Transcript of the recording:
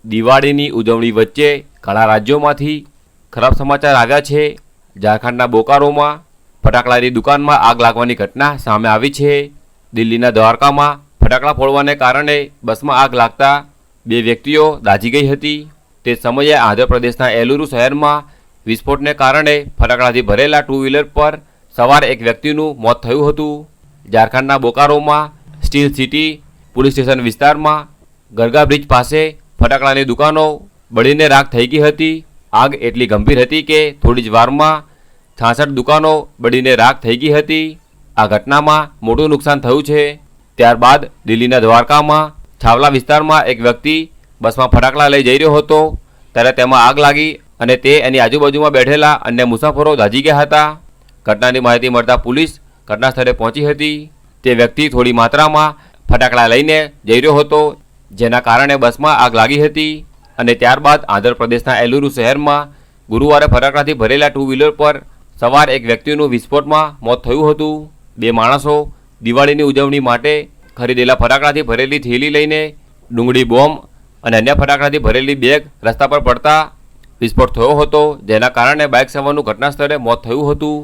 દિવાળીની ઉજવણી વચ્ચે ઘણા રાજ્યોમાંથી ખરાબ સમાચાર આવ્યા છે। ઝારખંડના બોકારોમાં ફટાકડાની દુકાનમાં આગ લાગવાની ઘટના સામે આવી છે। દિલ્હીના દ્વારકામાં ફટાકડા ફોડવાને કારણે બસમાં આગ લાગતા 2 વ્યક્તિઓ દાઝી ગઈ હતી। તે સમયે આંધ્રપ્રદેશના એલુરુ શહેરમાં વિસ્ફોટને કારણે ફટાકડાથી ભરેલા 2 વ્હીલર પર સવાર એક વ્યક્તિનું મોત થયું હતું। ઝારખંડના બોકારોમાં સ્ટીલ સિટી પોલીસ સ્ટેશન વિસ્તારમાં ગરગા બ્રિજ પાસે ફટાકડાની દુકાનો બળીને રાખ થઈ ગઈ હતી। આગ એટલી ગંભીર હતી કે થોડી જ વારમાં 66 દુકાનો બળીને રાખ થઈ ગઈ હતી। આ ઘટનામાં મોટું નુકસાન થયું છે। ત્યારબાદ દિલ્હીના દ્વારકામાં છાવલા વિસ્તારમાં એક વ્યક્તિ બસમાં ફટાકડા લઈ જઈ રહ્યો હતો ત્યારે તેમાં આગ લાગી અને તે એની આજુબાજુમાં બેઠેલા અન્ય મુસાફરો દાઝી ગયા હતા। ઘટનાની માહિતી મળતા પોલીસ ઘટના સ્થળે પહોંચી હતી। તે વ્યક્તિ થોડી માત્રામાં ફટાકડા લઈને જઈ રહ્યો હતો જેના કારણે બસમાં આગ લાગી હતી અને ત્યારબાદ આંધ્રપ્રદેશના એલુરુ શહેરમાં ગુરુવારે ફટાકડાથી ભરેલા 2 વ્હીલર પર સવાર એક વ્યક્તિનું વિસ્ફોટમાં મોત થયું હતું। 2 માણસો દિવાળીની ઉજવણી માટે ખરીદેલા ફટાકડાથી ભરેલી થેલી લઈને ડુંગળી બોમ્બ અને અન્ય ફટાકડાથી ભરેલી બેગ રસ્તા પર પડતા વિસ્ફોટ થયો હતો જેના કારણે બાઇક સવારનું ઘટના સ્થળે મોત થયું હતું।